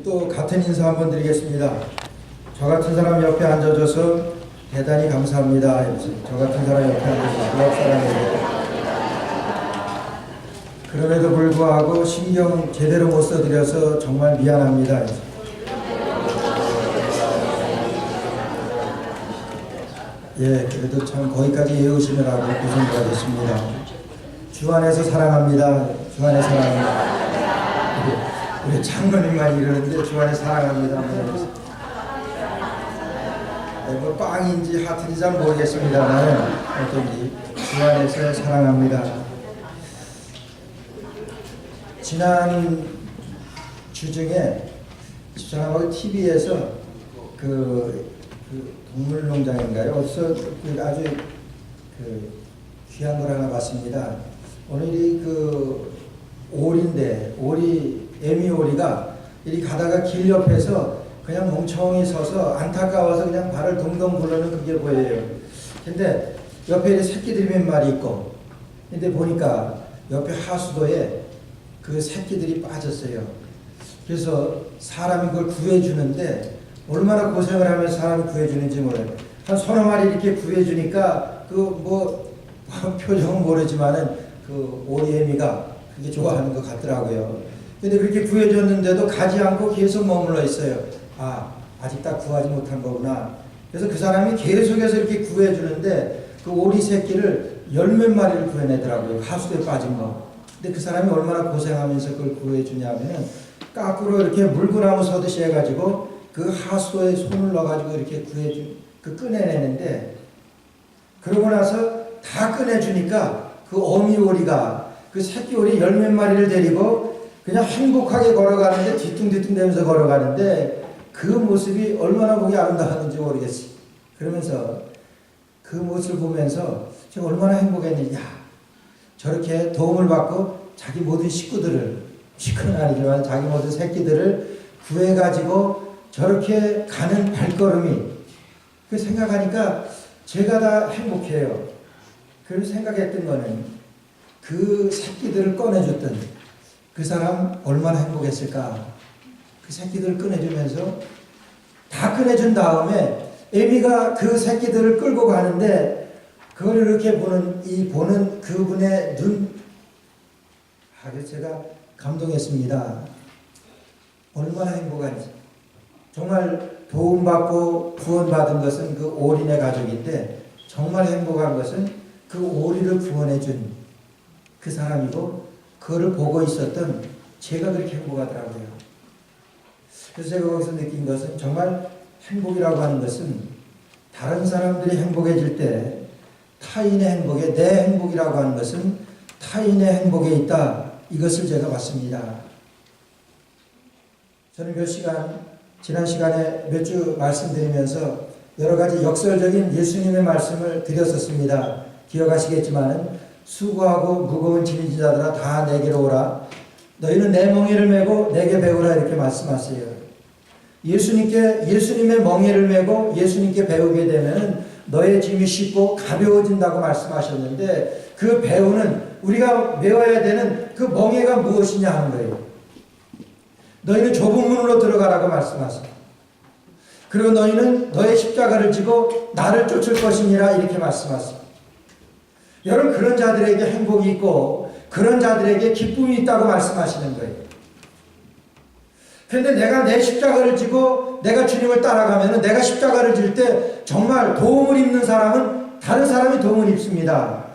또 같은 인사 한번 드리겠습니다. 저 같은 사람 옆에 앉아줘서 대단히 감사합니다. 저 같은 사람 옆에 앉아줘서 옆 사람에게 그럼에도 불구하고 신경 제대로 못 써드려서 정말 미안합니다. 예, 그래도 참 거기까지 외우시느라고 고생가 됐습니다. 주 안에서 사랑합니다. 주 안에 사랑합니다. 우리 장로님만 이러는데 주 안에 사랑합니다. 네, 뭐 빵인지 하트인지 잘 모르겠습니다만 어떤지 주 안에서 사랑합니다. 지난 주 중에 집사람하고 TV에서 그 동물농장인가요? 어디서 아주 귀한 걸 하나 봤습니다. 오늘이 오리인데, 애미오리가 이리 가다가 길 옆에서 그냥 멍청이 서서 안타까워서 그냥 발을 동동 굴러는 그게 보여요. 근데 옆에 이렇게 새끼들이 몇 마리 있고, 근데 보니까 옆에 하수도에 그 새끼들이 빠졌어요. 그래서 사람이 그걸 구해주는데 얼마나 고생을 하면서 사람이 구해주는지 몰라요. 한 서너 마리 이렇게 구해주니까 표정은 모르지만은 오리애미가 그게 좋아하는 것 같더라고요. 근데 그렇게 구해줬는데도 가지 않고 계속 머물러 있어요. 아직 딱 구하지 못한 거구나. 그래서 그 사람이 계속해서 이렇게 구해주는데 그 오리 새끼를 열 몇 마리를 구해내더라고요. 하수도에 빠진 거. 근데 그 사람이 얼마나 고생하면서 그걸 구해주냐면은 까꾸로 이렇게 물구나무 서듯이 해가지고 그 하수도에 손을 넣어가지고 이렇게 꺼내내는데, 그러고 나서 다 꺼내주니까 그 어미오리가 그 새끼 오리 열 몇 마리를 데리고 그냥 행복하게 걸어가는데, 뒤뚱뒤뚱 대면서 걸어가는데 그 모습이 얼마나 보기 아름다웠는지 모르겠어요. 그러면서 그 모습을 보면서 제가 얼마나 행복했는지, 저렇게 도움을 받고 자기 모든 식구는 아니지만 자기 모든 새끼들을 구해가지고 저렇게 가는 발걸음이, 그 생각하니까 제가 다 행복해요. 그래서 생각했던 거는 그 새끼들을 꺼내줬던 그 사람 얼마나 행복했을까. 그 새끼들을 꺼내주면서 다 꺼내준 다음에 애미가 그 새끼들을 끌고 가는데 그걸 이렇게 보는 그분의 눈, 그래서 제가 감동했습니다. 얼마나 행복한지. 정말 도움받고 구원받은 것은 그 오리네 가족인데, 정말 행복한 것은 그 오리를 구원해준 그 사람이고, 그거를 보고 있었던 제가 그렇게 행복하더라고요. 그래서 제가 거기서 느낀 것은, 정말 행복이라고 하는 것은 다른 사람들이 행복해질 때 타인의 행복에, 내 행복이라고 하는 것은 타인의 행복에 있다. 이것을 제가 봤습니다. 저는 지난 시간에 몇 주 말씀드리면서 여러 가지 역설적인 예수님의 말씀을 드렸었습니다. 기억하시겠지만, 수고하고 무거운 짐진 자들아 다 내게로 오라. 너희는 내 멍에를 메고 내게 배우라. 이렇게 말씀하세요. 예수님의 멍에를 메고 예수님께 배우게 되면 너의 짐이 쉽고 가벼워진다고 말씀하셨는데, 그 배우는 우리가 메워야 되는 그 멍에가 무엇이냐 하는 거예요. 너희는 좁은 문으로 들어가라고 말씀하세요. 그리고 너희는 너의 십자가를 지고 나를 쫓을 것이니라. 이렇게 말씀하세요. 여러분, 그런 자들에게 행복이 있고 그런 자들에게 기쁨이 있다고 말씀하시는 거예요. 그런데 내가 내 십자가를 지고 내가 주님을 따라가면, 내가 십자가를 질 때 정말 도움을 입는 사람은 다른 사람이 도움을 입습니다.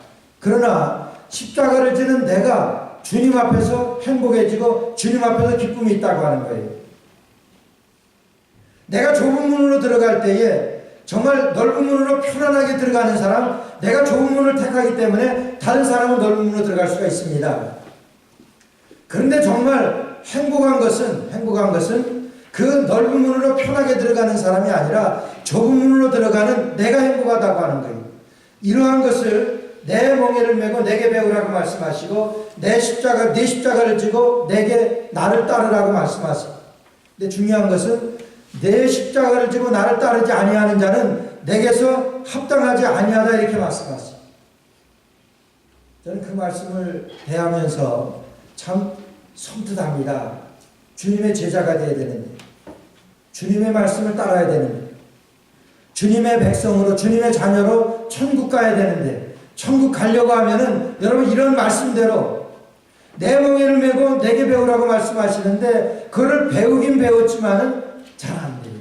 그러나 십자가를 지는 내가 주님 앞에서 행복해지고 주님 앞에서 기쁨이 있다고 하는 거예요. 내가 좁은 문으로 들어갈 때에 정말 넓은 문으로 편안하게 들어가는 사람, 내가 좁은 문을 택하기 때문에 다른 사람은 넓은 문으로 들어갈 수가 있습니다. 그런데 정말 행복한 것은 그 넓은 문으로 편하게 들어가는 사람이 아니라 좁은 문으로 들어가는 내가 행복하다고 하는 거예요. 이러한 것을 내 멍에를 메고 내게 배우라고 말씀하시고, 내 십자가를 지고 나를 따르라고 말씀하시고, 근데 중요한 것은 내 십자가를 지고 나를 따르지 아니하는 자는 내게서 합당하지 아니하다. 이렇게 말씀하시고, 저는 그 말씀을 대하면서 참 섬뜩합니다. 주님의 제자가 되어야 되는데, 주님의 말씀을 따라야 되는데, 주님의 백성으로, 주님의 자녀로 천국 가야 되는데, 천국 가려고 하면은 여러분 이런 말씀대로 내 멍에를 메고 내게 배우라고 말씀하시는데, 그걸 배우긴 배웠지만은 잘 안 돼요.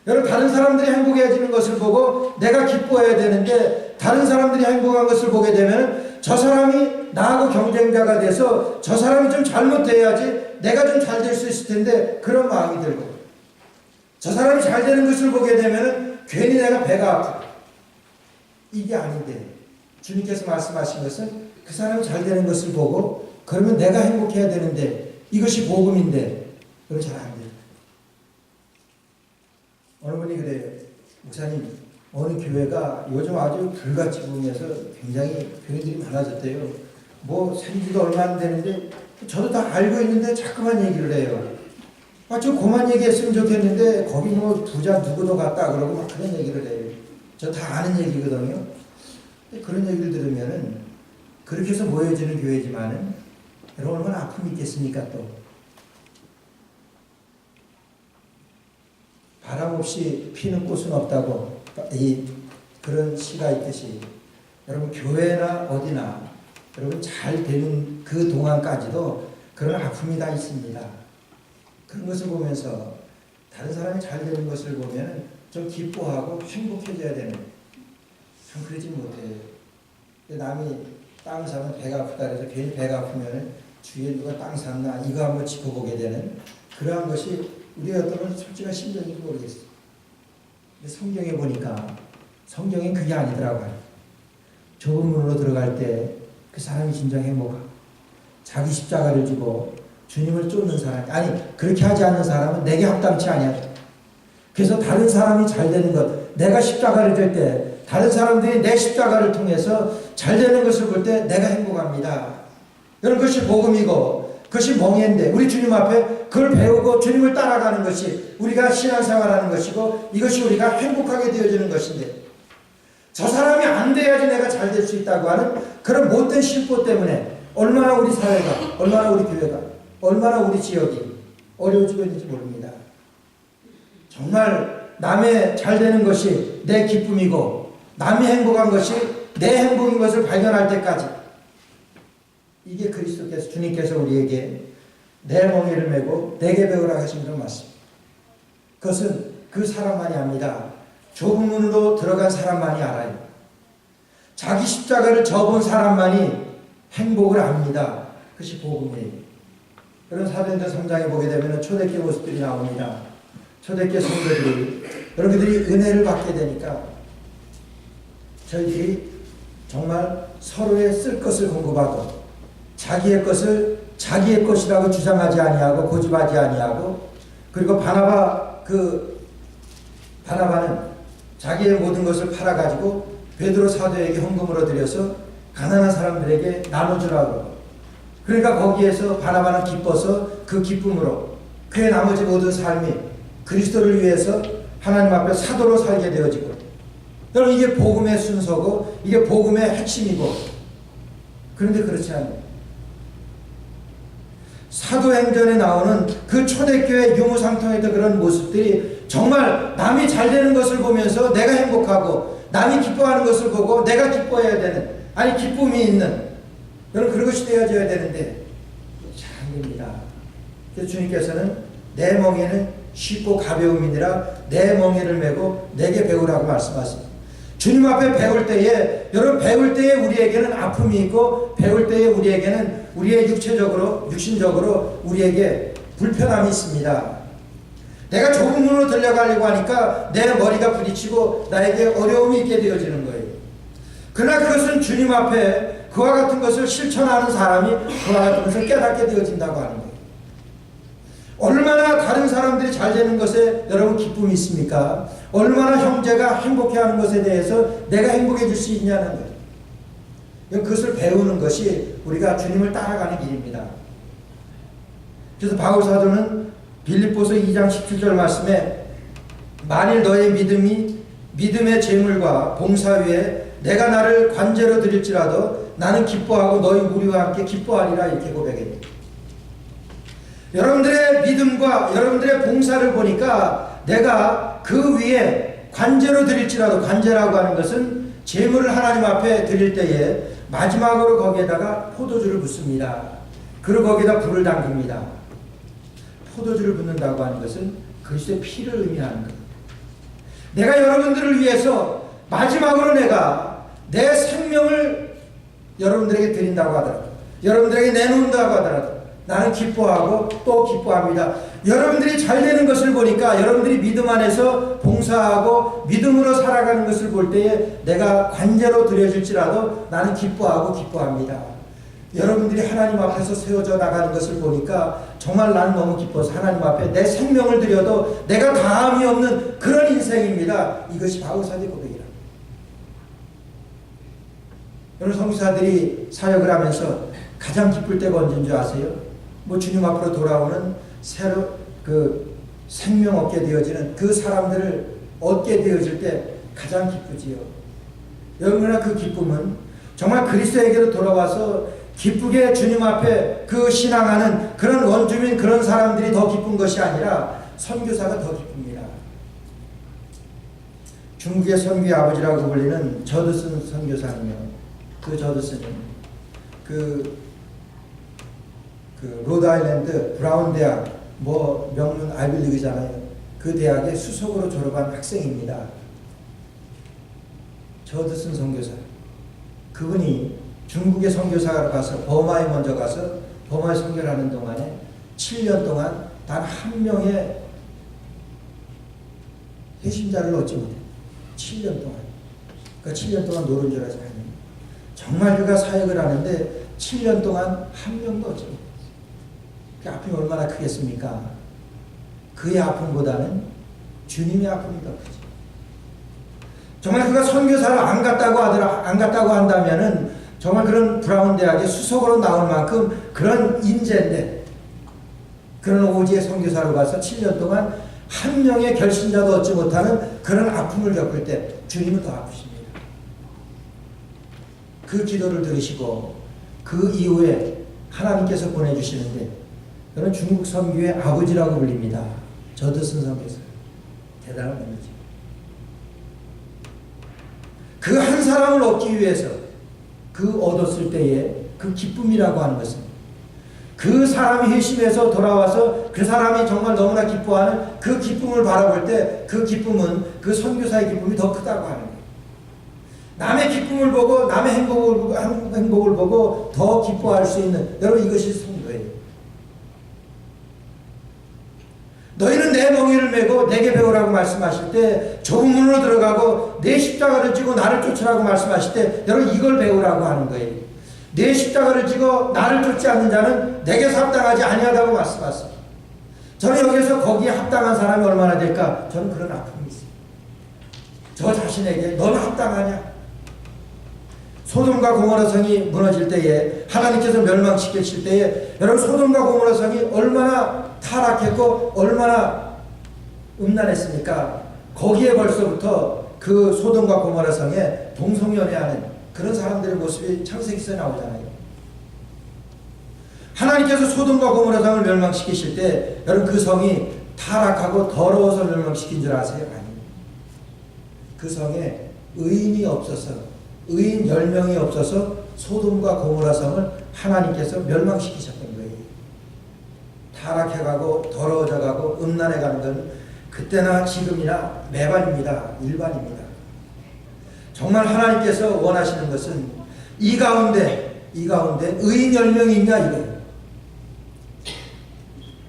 여러분, 다른 사람들이 행복해지는 것을 보고 내가 기뻐해야 되는데, 다른 사람들이 행복한 것을 보게 되면 저 사람이 나하고 경쟁자가 돼서 저 사람이 좀 잘못돼야지 내가 좀 잘 될 수 있을 텐데, 그런 마음이 들고, 저 사람이 잘 되는 것을 보게 되면 괜히 내가 배가 아프고, 이게 아닌데 주님께서 말씀하신 것은 그 사람이 잘 되는 것을 보고 그러면 내가 행복해야 되는데, 이것이 복음인데 그건 잘 안 돼요. 어느 분이 그래요. 목사님, 어느 교회가 요즘 아주 불같이 붐해서 굉장히 교회들이 많아졌대요. 뭐 생기도 얼마 안 되는데, 저도 다 알고 있는데 자꾸만 얘기를 해요. 저 그만 얘기했으면 좋겠는데 거기 뭐 부자 누구도 갔다 그러고 막 그런 얘기를 해요. 저 다 아는 얘기거든요. 그런 얘기를 들으면은 그렇게 해서 모여지는 교회지만은 여러분 얼마나 아픔이 있겠습니까? 또 바람 없이 피는 꽃은 없다고 그런 시가 있듯이, 여러분 교회나 어디나 여러분 잘 되는 그 동안까지도 그런 아픔이 다 있습니다. 그런 것을 보면서 다른 사람이 잘 되는 것을 보면 좀 기뻐하고 행복해져야 되는, 참 그러지 못해요. 남이 땅 사면 배가 아프다 그래서 괜히 배가 아프면 주위에 누가 땅 샀나 이거 한번 짚어보게 되는 그러한 것이 우리 어떤 솔직한 심정인지 모르겠어요. 근데 성경에 보니까 성경엔 그게 아니더라고요. 좁은 문으로 들어갈 때 그 사람이 진정 행복하고, 자기 십자가를 지고 주님을 쫓는 사람, 아니 그렇게 하지 않는 사람은 내게 합당치 아니하다. 그래서 다른 사람이 잘 되는 것, 내가 십자가를 들 때 다른 사람들이 내 십자가를 통해서 잘 되는 것을 볼 때 내가 행복합니다. 여러분, 그것이 복음이고 그것이 멍에인데, 우리 주님 앞에 그걸 배우고 주님을 따라가는 것이 우리가 신앙생활하는 것이고, 이것이 우리가 행복하게 되어지는 것인데, 저 사람이 안 돼야지 내가 잘 될 수 있다고 하는 그런 못된 심보 때문에 얼마나 우리 사회가, 얼마나 우리 교회가, 얼마나 우리 지역이 어려워지고 있는지 모릅니다. 정말 남의 잘 되는 것이 내 기쁨이고 남이 행복한 것이 내 행복인 것을 발견할 때까지, 이게 그리스도께서, 주님께서 우리에게 내 멍에를 메고 내게 배우라 하신 건 맞습니다. 그것은 그 사람만이 압니다. 좁은 문으로 들어간 사람만이 알아요. 자기 십자가를 져본 사람만이 행복을 압니다. 그것이 복음이에요. 그런 사도행전 3장에 보게 되면 초대교회 모습들이 나옵니다. 초대교회 성도들이, 여러분들이 은혜를 받게 되니까 저희들이 정말 서로의 쓸 것을 공급하고, 자기의 것을 자기의 것이라고 주장하지 아니하고 고집하지 아니하고, 그리고 바나바는 자기의 모든 것을 팔아가지고 베드로 사도에게 헌금으로 드려서 가난한 사람들에게 나눠주라고. 그러니까 거기에서 바나바는 기뻐서 그 기쁨으로 그의 나머지 모든 삶이 그리스도를 위해서 하나님 앞에 사도로 살게 되어지고, 여러분 이게 복음의 순서고 이게 복음의 핵심이고, 그런데 그렇지 않아요. 사도행전에 나오는 그 초대교회 유무상통했던 그런 모습들이 정말 남이 잘 되는 것을 보면서 내가 행복하고, 남이 기뻐하는 것을 보고 내가 기뻐해야 되는, 아니 기쁨이 있는, 여러분 그런 것이 되어져야 되는데 잘 안 됩니다. 그래서 주님께서는 내 멍에는 쉽고 가벼움이니라 내 멍에를 메고 내게 배우라고 말씀하십니다. 주님 앞에 배울 때에, 여러분 배울 때에 우리에게는 아픔이 있고, 배울 때에 우리에게는 우리의 육신적으로 우리에게 불편함이 있습니다. 내가 좁은 문으로 들려가려고 하니까 내 머리가 부딪히고 나에게 어려움이 있게 되어지는 거예요. 그러나 그것은 주님 앞에 그와 같은 것을 실천하는 사람이 그와 같은 것을 깨닫게 되어진다고 하는 거예요. 얼마나 다른 사람들이 잘 되는 것에 여러분 기쁨이 있습니까? 얼마나 형제가 행복해하는 것에 대해서 내가 행복해질 수 있냐는 거예요. 그것을 배우는 것이 우리가 주님을 따라가는 길입니다. 그래서 바울 사도는 빌립보서 2장 17절 말씀에, 만일 너의 믿음이 믿음의 재물과 봉사 위에 내가 나를 관제로 드릴지라도 나는 기뻐하고 너희 무리와 함께 기뻐하리라, 이렇게 고백합니다. 여러분들의 믿음과 여러분들의 봉사를 보니까 내가 그 위에 관제로 드릴지라도, 관제라고 하는 것은 제물을 하나님 앞에 드릴 때에 마지막으로 거기에다가 포도주를 붓습니다. 그리고 거기에다 불을 당깁니다. 포도주를 붓는다고 하는 것은 그리스도의 피를 의미하는 겁니다. 내가 여러분들을 위해서 마지막으로 내가 내 생명을 여러분들에게 드린다고 하더라도, 여러분들에게 내놓는다고 하더라도 나는 기뻐하고 또 기뻐합니다. 여러분들이 잘 되는 것을 보니까, 여러분들이 믿음 안에서 봉사하고 믿음으로 살아가는 것을 볼 때에 내가 관제로 드려질지라도 나는 기뻐하고 기뻐합니다. 여러분들이 하나님 앞에서 세워져 나가는 것을 보니까 정말 나는 너무 기뻐서 하나님 앞에 내 생명을 드려도 내가 다함이 없는 그런 인생입니다. 이것이 바로 사도의 고백이라. 여러분, 성교사들이 사역을 하면서 가장 기쁠 때가 언제인 줄 아세요? 뭐 주님 앞으로 돌아오는 새로 그 생명 얻게 되어지는 그 사람들을 얻게 되어질 때 가장 기쁘지요. 여러분이나 그 기쁨은 정말 그리스도에게로 돌아와서 기쁘게 주님 앞에 그 신앙하는 그런 원주민, 그런 사람들이 더 기쁜 것이 아니라 선교사가 더 기쁩니다. 중국의 선교의 아버지라고 불리는 저드슨 선교사는요, 그 저드슨은 그 로드아일랜드 브라운 대학, 뭐 명문 아이비리그잖아요. 그 대학의 수석으로 졸업한 학생입니다. 저드슨 선교사. 그분이 중국의 선교사로 가서 버마에 먼저 가서 버마에 선교를 하는 동안에 7년 동안 단 한 명의 회심자를 얻지 못해. 7년 동안. 그러니까 7년 동안 노른자라서 하는. 정말 그가 사역을 하는데 7년 동안 한 명도 얻지 못해. 그 아픔이 얼마나 크겠습니까? 그의 아픔보다는 주님의 아픔이 더 크죠. 정말 그가 선교사를 안 갔다고 한다면은 정말 그런 브라운 대학의 수석으로 나올 만큼 그런 인재인데, 그런 오지의 선교사로 가서 7년 동안 한 명의 결신자도 얻지 못하는 그런 아픔을 겪을 때 주님은 더 아프십니다. 그 기도를 들으시고 그 이후에 하나님께서 보내주시는데, 그는 중국 선교의 아버지라고 불립니다. 저드슨 선교사. 대단한 분이죠. 그 한 사람을 얻기 위해서 그 얻었을 때의 그 기쁨이라고 하는 것은, 그 사람이 회심해서 돌아와서 그 사람이 정말 너무나 기뻐하는 그 기쁨을 바라볼 때 그 기쁨은 그 선교사의 기쁨이 더 크다고 하는 거예요. 남의 기쁨을 보고, 남의 행복을 보고 더 기뻐할 수 있는, 여러분, 이것이 성도예요. 너희는 내 멍에를 메고 내게 배우라고 말씀하실 때, 좁은 문으로 들어가고 내 십자가를 지고 나를 쫓으라고 말씀하실 때, 여러분, 이걸 배우라고 하는 거예요. 내 십자가를 지고 나를 쫓지 않는 자는 내게서 합당하지 아니하다고 말씀하셨어요. 저는 여기서 거기에 합당한 사람이 얼마나 될까? 저는 그런 아픔이 있어요. 저 자신에게 너는 합당하냐? 소돔과 고모라 성이 무너질 때에, 하나님께서 멸망시키실 때에, 여러분, 소돔과 고모라 성이 얼마나 타락했고 얼마나 음란했습니까? 거기에 벌써부터 그 소돔과 고모라 성에 동성연애하는 그런 사람들의 모습이 창세기서에 나오잖아요. 하나님께서 소돔과 고모라 성을 멸망시키실 때, 여러분, 그 성이 타락하고 더러워서 멸망시킨 줄 아세요? 아니요. 그 성에 의인이 없어서, 의인 10명이 없어서 소돔과 고모라 성을 하나님께서 멸망시키셨던 거예요. 타락해가고 더러워져가고 음란해가는 건 그때나 지금이나 매반입니다. 일반입니다. 정말 하나님께서 원하시는 것은 이 가운데 의인 10명이 있냐 이거예요.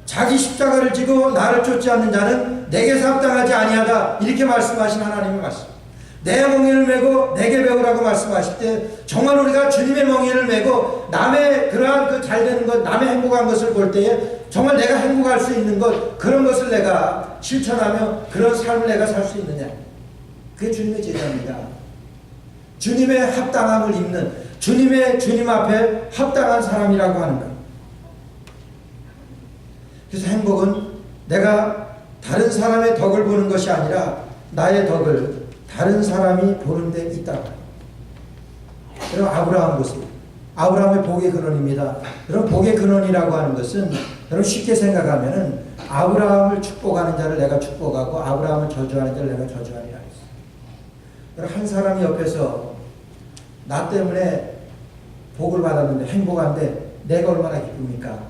자기 십자가를 지고 나를 쫓지 않는 자는 내게서 합당하지 아니하다, 이렇게 말씀하신 하나님의 말씀. 내 멍에를 메고 내게 배우라고 말씀하실 때, 정말 우리가 주님의 멍에를 메고 남의 그러한 그 잘되는 것, 남의 행복한 것을 볼 때에 정말 내가 행복할 수 있는 것, 그런 것을 내가 실천하며 그런 삶을 내가 살 수 있느냐, 그게 주님의 제자입니다. 주님의 합당함을 입는, 주님 앞에 합당한 사람이라고 하는 것. 그래서 행복은 내가 다른 사람의 덕을 보는 것이 아니라 나의 덕을 다른 사람이 보는 데 있다. 여러분, 아브라함 보세요. 아브라함의 복의 근원입니다. 여러분, 복의 근원이라고 하는 것은 여러분 쉽게 생각하면은 아브라함을 축복하는 자를 내가 축복하고 아브라함을 저주하는 자를 내가 저주하리라 했어요. 여러분 한 사람이 옆에서 나 때문에 복을 받았는데 행복한데 내가 얼마나 기쁩니까?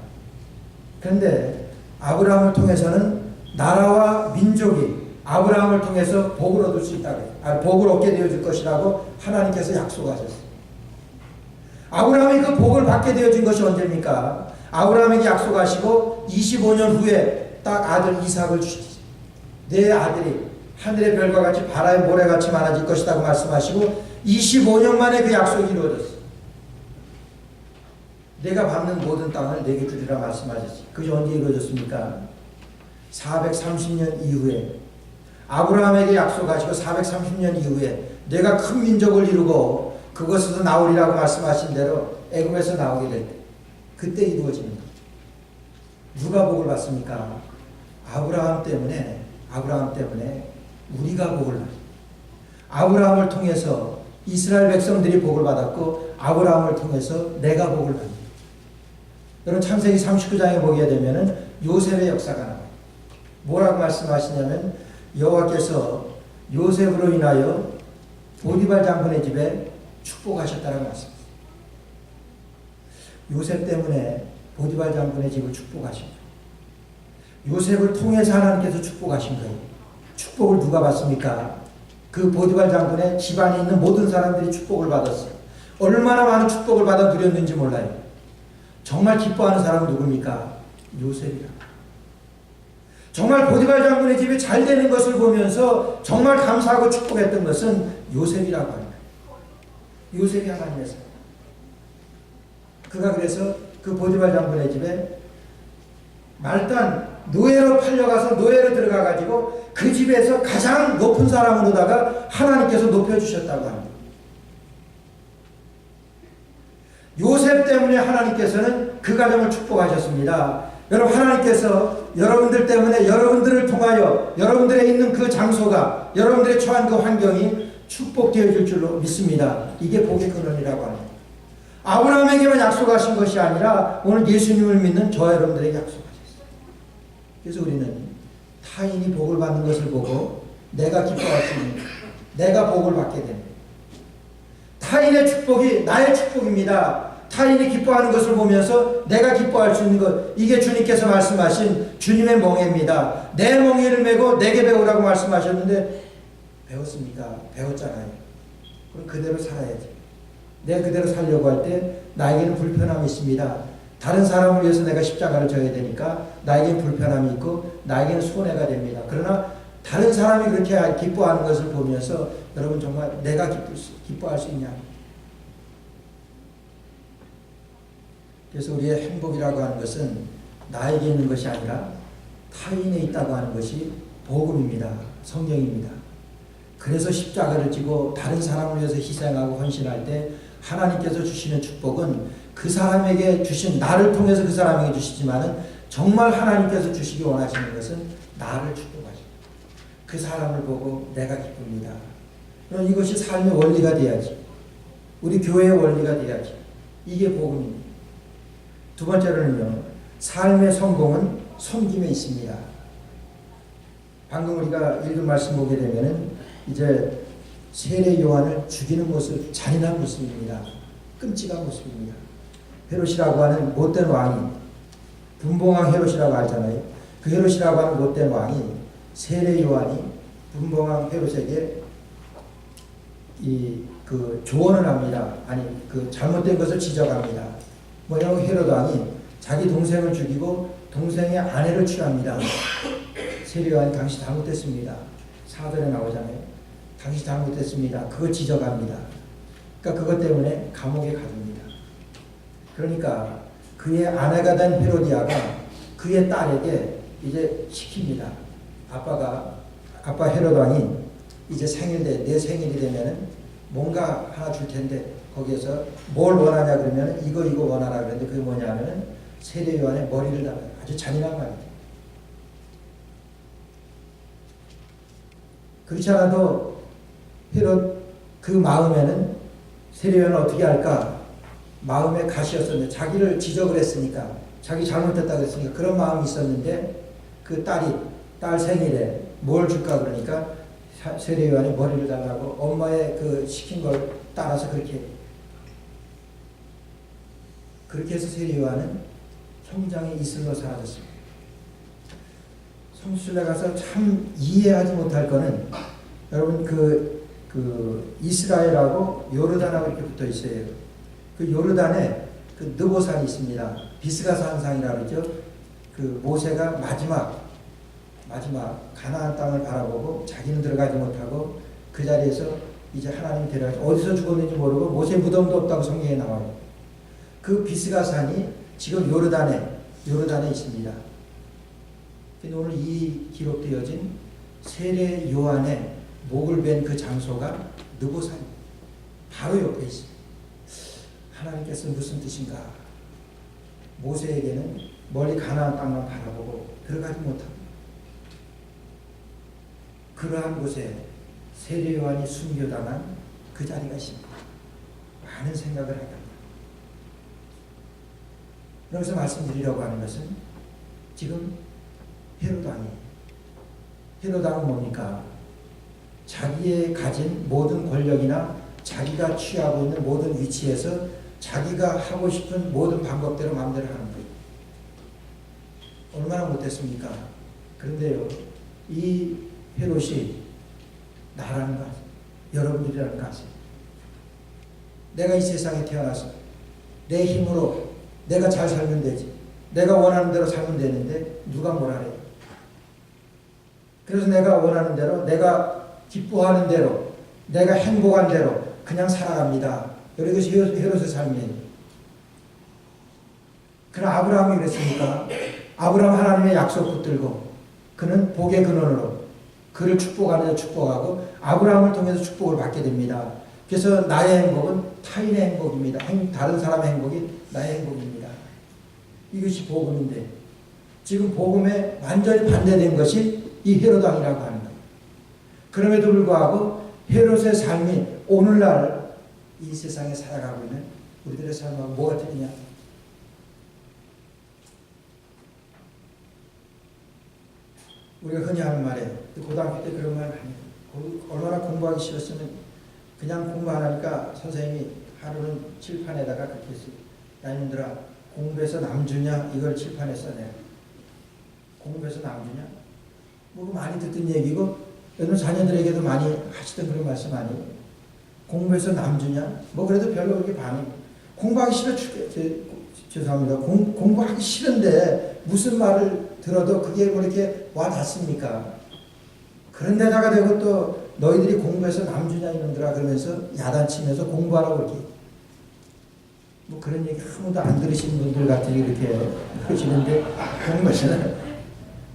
그런데 아브라함을 통해서는 나라와 민족이 아브라함을 통해서 복을 얻을 수 있다고 해요. 복을 얻게 되어질 것이라고 하나님께서 약속하셨어요. 아브라함이 그 복을 받게 되어진 것이 언제입니까? 아브라함에게 약속하시고 25년 후에 딱 아들 이삭을 주시지. 내 아들이 하늘의 별과 같이 바다의 모래같이 많아질 것이라고 말씀하시고 25년 만에 그 약속이 이루어졌어요. 내가 밟는 모든 땅을 내게 주리라 말씀하셨지. 그게 언제 이루어졌습니까? 430년 이후에 아브라함에게 약속하시고 430년 이후에 내가 큰 민족을 이루고 그것에서 나오리라고 말씀하신 대로 애굽에서 나오게 될 때 그때 이루어집니다. 누가 복을 받습니까? 아브라함 때문에 우리가 복을 받습니다. 아브라함을 통해서 이스라엘 백성들이 복을 받았고 아브라함을 통해서 내가 복을 받습니다. 여러분 창세기 39장에 보게 되면은 요셉의 역사가 나와요. 뭐라고 말씀하시냐면 여호와께서 요셉으로 인하여 보디발 장군의 집에 축복하셨다라고 말씀하셨어요. 요셉 때문에 보디발 장군의 집을 축복하신 거예요. 요셉을 통해서 하나님께서 축복하신 거예요. 축복을 누가 받습니까? 그 보디발 장군의 집안에 있는 모든 사람들이 축복을 받았어요. 얼마나 많은 축복을 받아 누렸는지 몰라요. 정말 기뻐하는 사람은 누굽니까? 요셉이라. 정말 보디발 장군의 집이 잘 되는 것을 보면서 정말 감사하고 축복했던 것은 요셉이라고 합니다. 요셉이 하나님의 사람. 그가 그래서 그 보디발 장군의 집에 말단 노예로 팔려가서 노예로 들어가가지고 그 집에서 가장 높은 사람으로다가 하나님께서 높여주셨다고 합니다. 요셉 때문에 하나님께서는 그 가정을 축복하셨습니다. 여러분 하나님께서 여러분들 때문에 여러분들을 통하여 여러분들의 있는 그 장소가 여러분들의 처한 그 환경이 축복되어질 줄로 믿습니다. 이게 복의 근원이라고 합니다. 아브라함에게만 약속하신 것이 아니라 오늘 예수님을 믿는 저 여러분들에게 약속하셨어요. 그래서 우리는 타인이 복을 받는 것을 보고 내가 기뻐할 수 있는 내가 복을 받게 됩니다. 타인의 축복이 나의 축복입니다. 타인이 기뻐하는 것을 보면서 내가 기뻐할 수 있는 것, 이게 주님께서 말씀하신 주님의 멍에입니다. 내 멍에를 메고 내게 배우라고 말씀하셨는데 배웠습니까? 배웠잖아요. 그럼 그대로 살아야지. 내가 그대로 살려고 할 때 나에게는 불편함이 있습니다. 다른 사람을 위해서 내가 십자가를 져야 되니까 나에게는 불편함이 있고 나에게는 손해가 됩니다. 그러나 다른 사람이 그렇게 기뻐하는 것을 보면서 여러분 정말 내가 기뻐할 수 있냐? 그래서 우리의 행복이라고 하는 것은 나에게 있는 것이 아니라 타인에 있다고 하는 것이 복음입니다. 성경입니다. 그래서 십자가를 지고 다른 사람을 위해서 희생하고 헌신할 때 하나님께서 주시는 축복은 그 사람에게 주신 나를 통해서 그 사람에게 주시지만은 정말 하나님께서 주시기 원하시는 것은 나를 축복하십니다. 그 사람을 보고 내가 기쁩니다. 그럼 이것이 삶의 원리가 돼야지. 우리 교회의 원리가 돼야지. 이게 복음입니다. 두 번째로는요, 삶의 성공은 섬김에 있습니다. 방금 우리가 읽은 말씀 보게 되면은 이제 세례 요한을 죽이는 모습, 잔인한 모습입니다. 끔찍한 모습입니다. 헤롯이라고 하는 못된 왕이, 분봉왕 헤롯이라고 하잖아요. 그 헤롯이라고 하는 못된 왕이 세례 요한이 분봉왕 헤롯에게 그 조언을 합니다. 아니 그 잘못된 것을 지적합니다. 뭐냐면 헤롯 왕이 자기 동생을 죽이고 동생의 아내를 취합니다. 세례 요한이 당신 잘못했습니다. 사절에 나오잖아요. 당신 잘못했습니다. 그거 지적합니다. 그러니까 그것 때문에 감옥에 가둡니다. 그러니까 그의 아내가 된 헤로디아가 그의 딸에게 이제 시킵니다. 아빠 헤롯 왕이 이제 내 생일이 되면은 뭔가 하나 줄 텐데 거기에서 뭘 원하냐 그러면 이거 원하라 그랬는데 그게 뭐냐면은 세례 요한의 머리를 달아요. 아주 잔인한 말이죠. 그렇지 않아도 헤롯 그 마음에는 세례 요한을 어떻게 할까 마음에 가시였었는데 자기를 지적을 했으니까 자기 잘못했다고 했으니까 그런 마음이 있었는데 그 딸 생일에 뭘 줄까 그러니까 세례 요한이 머리를 달라고 엄마의 그 시킨 걸 따라서 그렇게 해서 세례 요한은 성장의 이슬로 사라졌습니다. 성수실에 가서 참 이해하지 못할 거는 여러분 그 이스라엘하고 요르단하고 이렇게 붙어 있어요. 그 요르단에 그 느보산이 있습니다. 비스가 산상이라고 그러죠. 그 모세가 마지막 가나안 땅을 바라보고 자기는 들어가지 못하고 그 자리에서 이제 하나님 데려가서 어디서 죽었는지 모르고 모세 무덤도 없다고 성경에 나와요. 그 비스가 산이 지금 요르단에 있습니다. 근데 오늘 이 기록되어진 세례 요한의 목을 벤 그 장소가 느보산 바로 옆에 있습니다. 하나님께서 무슨 뜻인가? 모세에게는 멀리 가나안 땅만 바라보고 들어가지 못하고 그러한 곳에 세례 요한이 순교당한 그 자리가 있습니다. 많은 생각을 하게 합니다. 여기서 말씀드리려고 하는 것은 지금 헤로당은 뭡니까? 자기의 가진 모든 권력이나 자기가 취하고 있는 모든 위치에서 자기가 하고 싶은 모든 방법대로 마음대로 하는 거예요. 얼마나 못했습니까? 그런데요, 이 헤롯이 나라는 거 아세요? 여러분들이라는 거 아세요? 내가 이 세상에 태어나서 내 힘으로 내가 잘 살면 되지. 내가 원하는 대로 살면 되는데 누가 뭐라 그래요? 그래서 내가 원하는 대로, 내가 기뻐하는 대로, 내가 행복한 대로 그냥 살아갑니다. 이것이 헤롯의 삶이에요. 그럼 아브라함이 그랬습니까? 아브라함 하나님의 약속 붙들고 그는 복의 근원으로 그를 축복하면서 축복하고 아브라함을 통해서 축복을 받게 됩니다. 그래서 나의 행복은 타인의 행복입니다. 다른 사람의 행복이 나의 행복입니다. 이것이 복음인데 지금 복음에 완전히 반대된 것이 이 헤롯왕이라고 하는 거예요. 그럼에도 불구하고 헤롯의 삶이 오늘날 이 세상에 살아가고 있는 우리들의 삶하고 뭐가 틀리냐? 우리가 흔히 하는 말에 고등학교 때 그런 말 많이 해요. 얼마나 공부하기 싫었으면 그냥 공부 안 하니까 선생님이 하루는 칠판에다가 그렇게 했어요. 야 이놈들아 공부해서 남주냐 이걸 칠판에 써내. 공부해서 남주냐? 뭐 많이 듣던 얘기고 여러분 자녀들에게도 많이 하시던 그런 말씀 아니에요. 공부해서 남주냐? 뭐 그래도 별로 그렇게 반응. 공부하기 싫어 죄송합니다. 공부하기 싫은데 무슨 말을 들어도 그게 뭐 이렇게 와 닿습니까? 그런데다가 대고 또 너희들이 공부해서 남주냐 이놈들아 그러면서 야단치면서 공부하라고 그렇게 뭐 그런 얘기 아무도 안 들으시는 분들 같으니 이렇게 하시는데 공부해서는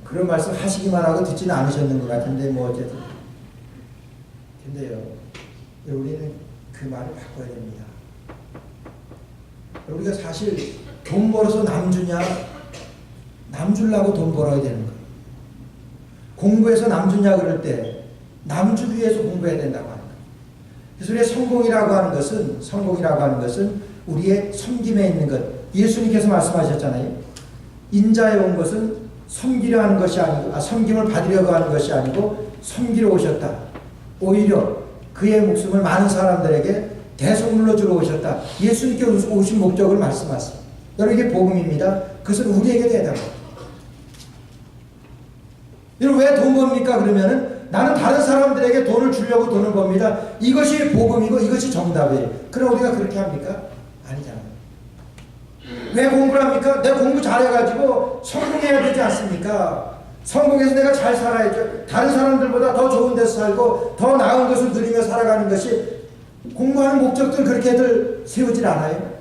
그런 말씀 하시기만 하고 듣지는 않으셨는 것 같은데 뭐 어쨌든 근데요 우리는 그 말을 바꿔야 됩니다. 우리가 사실 돈 벌어서 남주냐 남주려고 돈 벌어야 되는 거예요. 공부해서 남주냐 그럴 때 남주기 위해서 공부해야 된다고 하는 거예요. 그래서 우리의 성공이라고 하는 것은 우리의 섬김에 있는 것. 예수님께서 말씀하셨잖아요. 인자에 온 것은 섬기려 하는 것이 아니고 섬김을 받으려고 하는 것이 아니고 섬기러 오셨다. 오히려 그의 목숨을 많은 사람들에게 대속물로 주러 오셨다. 예수님께 오신 목적을 말씀하세요. 여러분 이게 복음입니다. 그것은 우리에게도 해당합니다. 여러분 왜 돈 법니까? 그러면은 나는 다른 사람들에게 돈을 주려고 돈을 법니다. 이것이 복음이고 이것이 정답이에요. 그럼 우리가 그렇게 합니까? 아니잖아요. 왜 공부를 합니까? 내가 공부 잘해가지고 성공해야 되지 않습니까? 성공해서 내가 잘 살아야죠. 다른 사람들보다 더 좋은 데서 살고 더 나은 것을 누리며 살아가는 것이 공부하는 목적들 그렇게들 세우질 않아요.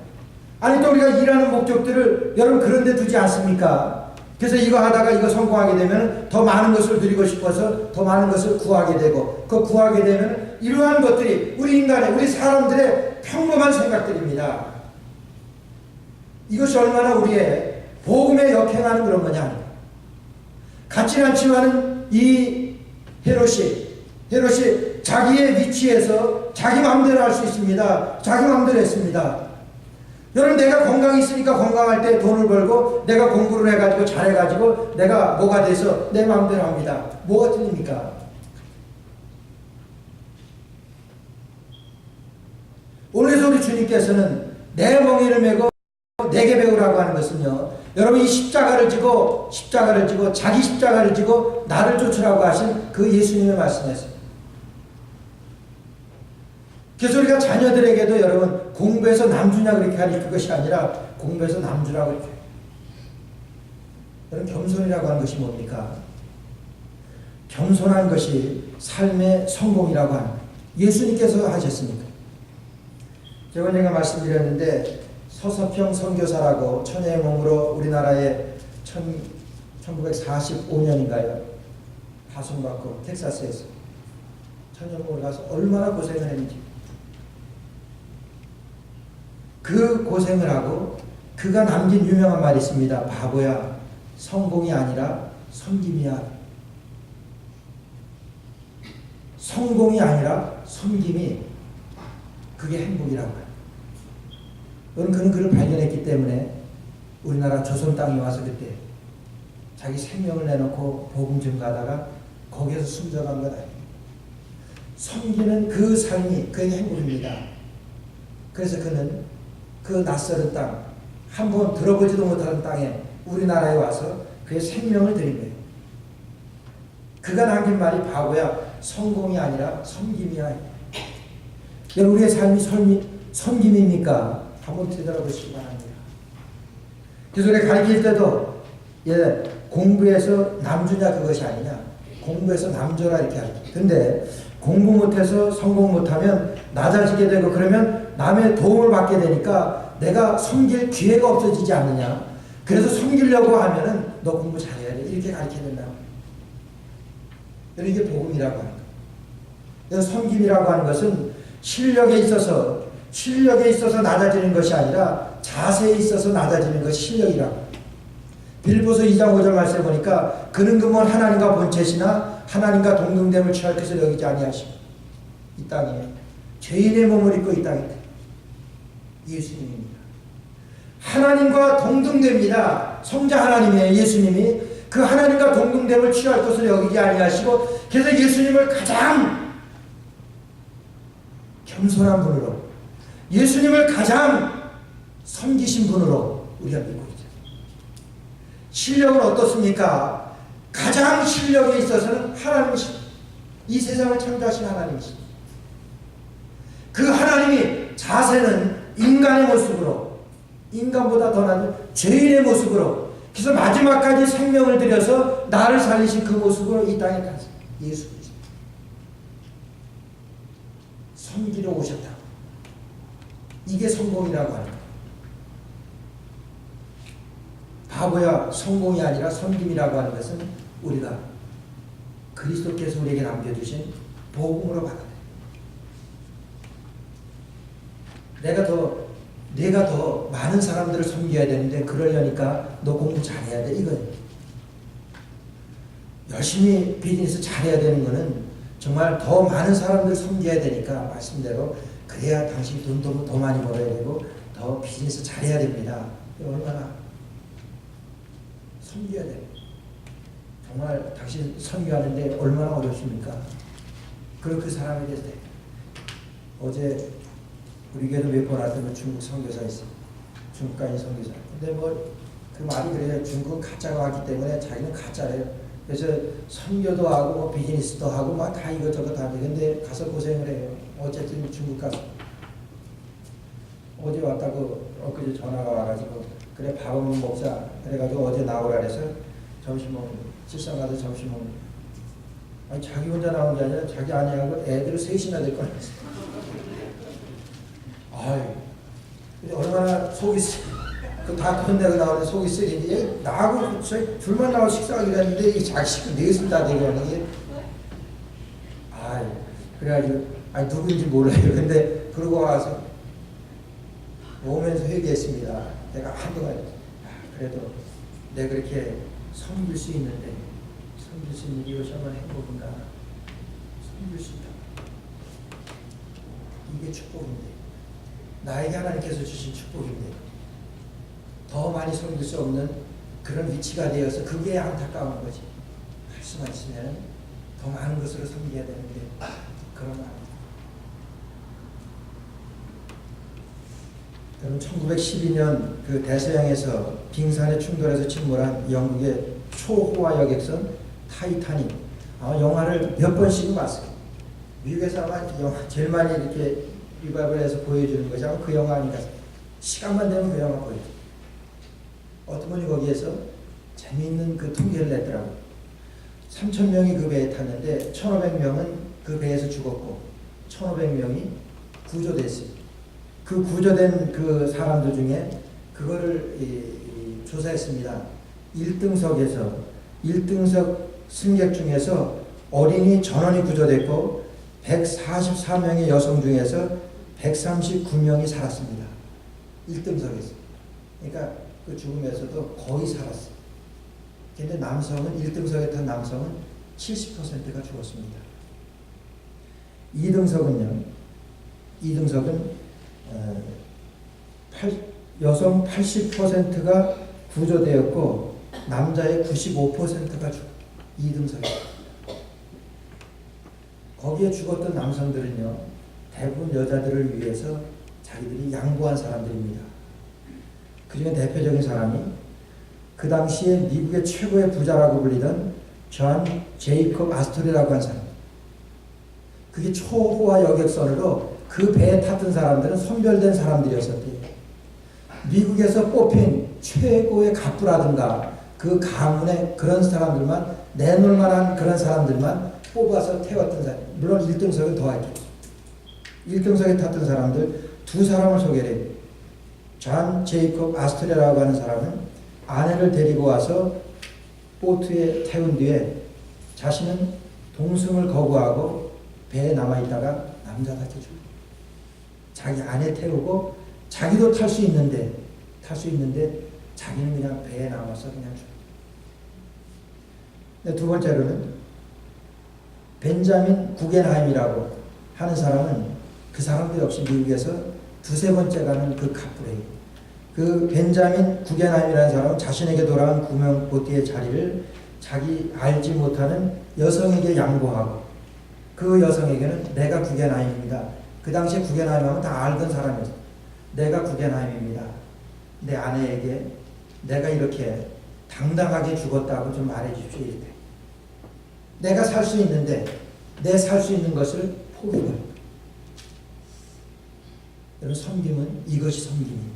아니 또 우리가 일하는 목적들을 여러분 그런 데 두지 않습니까? 그래서 이거 하다가 이거 성공하게 되면 더 많은 것을 누리고 싶어서 더 많은 것을 구하게 되고 그 구하게 되면 이러한 것들이 우리 인간의 우리 사람들의 평범한 생각들입니다. 이것이 얼마나 우리의 복음에 역행하는 그런 거냐. 같지는 않지만은 이 헤롯이 자기의 위치에서 자기 마음대로 할 수 있습니다. 자기 마음대로 했습니다. 여러분, 내가 건강이 있으니까 건강할 때 돈을 벌고 내가 공부를 해가지고 잘해가지고 내가 뭐가 돼서 내 마음대로 합니다. 뭐가 틀립니까? 오늘서 우리 주님께서는 내 멍에를 메고 내게 배우라고 하는 것은요, 여러분, 이 십자가를 지고 자기 십자가를 지고 나를 쫓으라고 하신 그 예수님의 말씀이었어요. 그래서 우리가 자녀들에게도 여러분, 공부해서 남주냐 그렇게 가르칠 것이 아니라 공부해서 남주라고 이렇게. 여러분, 겸손이라고 하는 것이 뭡니까? 겸손한 것이 삶의 성공이라고 하는 거예요. 예수님께서 하셨으니까. 제가 말씀드렸는데, 서서평 선교사라고 천혜의 몸으로 우리나라에 1945년인가요? 파송받고 텍사스에서 천혜의 몸으로 가서 얼마나 고생을 했는지. 그 고생을 하고 그가 남긴 유명한 말이 있습니다. 바보야, 성공이 아니라 섬김이야. 성공이 아니라 섬김이 그게 행복이라고 해요. 그는 그를 발견했기 때문에 우리나라 조선 땅에 와서 그때 자기 생명을 내놓고 복음 전가하다가 거기에서 숨져간 것 아니에요. 섬기는 그 삶이 그에게 행복입니다. 그래서 그는 그 낯설은 땅, 한번 들어보지도 못하는 땅에 우리나라에 와서 그의 생명을 드린 거예요. 그가 남긴 말이 바보야, 성공이 아니라 섬김이야. 여러분, 우리의 삶이 섬김입니까? 한번 되돌아보시기 바랍니다. 그래서 우리가 가르칠 때도 공부해서 남주냐 그것이 아니냐, 공부해서 남줘라 이렇게 하죠. 근데 공부 못해서 성공 못하면 낮아지게 되고 그러면 남의 도움을 받게 되니까 내가 섬길 기회가 없어지지 않느냐. 그래서 섬기려고 하면은 너 공부 잘해야 돼 이렇게 가르쳐야 된다. 이게 복음이라고 하는 거예요. 섬김이라고 하는 것은 실력에 있어서 낮아지는 것이 아니라 자세에 있어서 낮아지는 것이 실력이라고. 빌보서 2장 5절 말씀에 보니까 그는 그만 하나님과 본체시나 하나님과 동등됨을 취할 것을 여기지 아니하시고 이 땅에 죄인의 몸을 입고 이 땅에 예수님입니다. 하나님과 동등됩니다. 성자 하나님이에요. 예수님이 그 하나님과 동등됨을 취할 것을 여기지 아니하시고, 그래서 예수님을 가장 겸손한 분으로, 예수님을 가장 섬기신 분으로 우리가 믿고 있죠. 실력은 어떻습니까? 가장 실력에 있어서는 하나님이십니다. 이 세상을 창조하신 하나님이십니다. 그 하나님이 자세는 인간의 모습으로, 인간보다 더 낮은 죄인의 모습으로, 그래서 마지막까지 생명을 들여서 나를 살리신 그 모습으로 이 땅에 가서 예수 그리스도 섬기러 오셨다. 이게 성공이라고 하는 거예요. 바보야, 성공이 아니라 섬김이라고 하는 것은 우리가 그리스도께서 우리에게 남겨주신 복음으로 받아들여요. 내가 더 많은 사람들을 섬겨야 되는데 그러려니까 너 공부 잘해야 돼 이거예요. 열심히 비즈니스 잘해야 되는 거는 정말 더 많은 사람들을 섬겨야 되니까 말씀대로 그래야 당신 돈도 더 많이 벌어야 되고 더 비즈니스 잘해야 됩니다. 얼마나 섬겨야 돼요. 정말 당신 섬겨하는데 얼마나 어렵습니까? 그리고 그 사람에 대해서 어제 우리 교회도 몇 번 왔던 중국 선교사 있어요. 중국 가인 선교사. 근데 그 말이 그래요. 중국은 가짜가 왔기 때문에 자기는 가짜래요. 그래서 선교도 하고 비즈니스도 하고 다 이것저것 하는데 근데 가서 고생을 해요. 어쨌든 중국 가서 어제 왔다고 엊그제 전화가 와가지고 그래 밥 한번 먹자. 그래가지고 어제 나오라 그래서 점심 먹는 실상 가서 점심 먹는. 아니 자기 혼자 나온 게 아니라 자기 아내하고 애들 셋이나 될 거야. 아유, 근데 얼마나 속이 다 끝내고 나오는데 속이 쓰리는데 나하고 저희 둘만 나와 식사하기로 했는데 이 자식 넷을 다 되고 하는 게 아유, 그래가지고 아니 누군지 몰라요. 근데 그러고 와서 오면서 회개했습니다. 내가 한동안 그래도 내가 그렇게 섬길 수 있는데 섬길 수 있는 이것이 얼마나 행복인가. 섬길 수 있다. 이게 축복인데 나에게 하나님께서 주신 축복인데 더 많이 섬길 수 없는 그런 위치가 되어서 그게 안타까운 거지. 할 수만 있으면 더 많은 것으로 섬겨야 되는데 그런 마음. 여러분 1912년 그 대서양에서 빙산의 충돌에서 침몰한 영국의 초호화 여객선 타이타닉, 아마 영화를 몇 번씩 봤어요. 미국에서 아마 영화 제일 많이 이렇게 리바이벌해서 보여주는 것이 아마 그 영화 아닌가. 시간만 되면 그 영화 보여줘. 어떤 분이 거기에서 재미있는 그 통계를 냈더라고요. 3,000명이 그 배에 탔는데 1,500명은 그 배에서 죽었고 1,500명이 구조됐어요. 그 구조된 그 사람들 중에 그거를 조사했습니다. 1등석 승객 중에서 어린이 전원이 구조됐고 144명의 여성 중에서 139명이 살았습니다. 1등석에서. 그러니까 그 죽음에서도 거의 살았어요. 근데 남성은 1등석에 탄 남성은 70%가 죽었습니다. 2등석은 여성 80%가 구조되었고 남자의 95%가 2등석에. 거기에 죽었던 남성들은요 대부분 여자들을 위해서 자기들이 양보한 사람들입니다. 그중에 대표적인 사람이 그 당시에 미국의 최고의 부자라고 불리던 존 제이콥 아스토리라고 한 사람. 그게 초호화 여객선으로 그 배에 탔던 사람들은 선별된 사람들이었었대요. 미국에서 뽑힌 최고의 갑부라든가 그 가문의 그런 사람들만, 내놓을 만한 그런 사람들만 뽑아서 태웠던 사람. 물론 1등석은 더하죠. 1등석에 탔던 사람들 두 사람을 소개해요. 존 제이콥 아스토리라고 하는 사람은 아내를 데리고 와서 보트에 태운 뒤에 자신은 동승을 거부하고 배에 남아있다가 남자답게 죽어요. 자기 아내 태우고 자기도 탈 수 있는데 자기는 그냥 배에 남아서 그냥 죽어요. 두 번째로는 벤자민 구겐하임이라고 하는 사람은 그 사람도 역시 미국에서 두세 번째 가는 그 갑부래요. 그 벤자민 구겐하임이라는 사람은 자신에게 돌아온 구명보트의 자리를 자기 알지 못하는 여성에게 양보하고 그 여성에게는 내가 구겐하임입니다. 그 당시에 구겐하임 하면 다 알던 사람이었어요. 내가 구겐하임입니다. 내 아내에게 내가 이렇게 당당하게 죽었다고 좀 말해주십시오. 이렇게. 내가 살 수 있는데 내 살 수 있는 것을 포기해요. 여러분 섬김은 이것이 섬김이에요.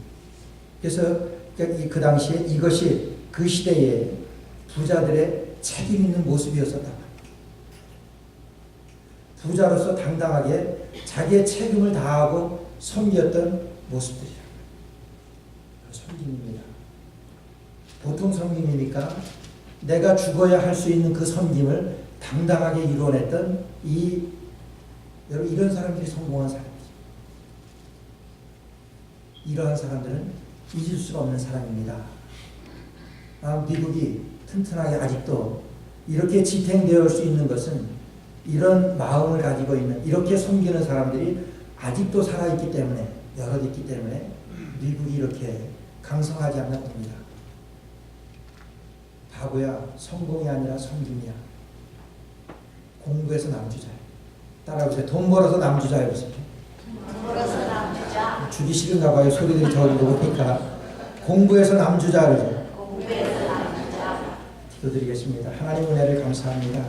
그래서 그 당시에 이것이 그 시대에 부자들의 책임 있는 모습이었었다. 부자로서 당당하게 자기의 책임을 다하고 섬겼던 모습들이라. 섬김입니다. 보통 섬김이니까 내가 죽어야 할 수 있는 그 섬김을 당당하게 이뤄냈던 여러분 이런 사람들이 성공한 사람이죠. 이러한 사람들은 잊을 수가 없는 사람입니다. 미국이 튼튼하게 아직도 이렇게 지탱되어 올 수 있는 것은 이런 마음을 가지고 있는 이렇게 섬기는 사람들이 아직도 살아있기 때문에 여럿 있기 때문에 미국이 이렇게 강성하지 않나 봅니다. 바보야 성공이 아니라 섬김이야. 공부해서 남주자야. 따라해보세요. 돈 벌어서 남주자야. 돈 벌어서 남주자. 주기 싫은가 봐요. 소리들이 저 높으니까. 공부해서 남주자 그러죠. 공부해서 남주자. 기도드리겠습니다. 하나님 은혜를 감사합니다.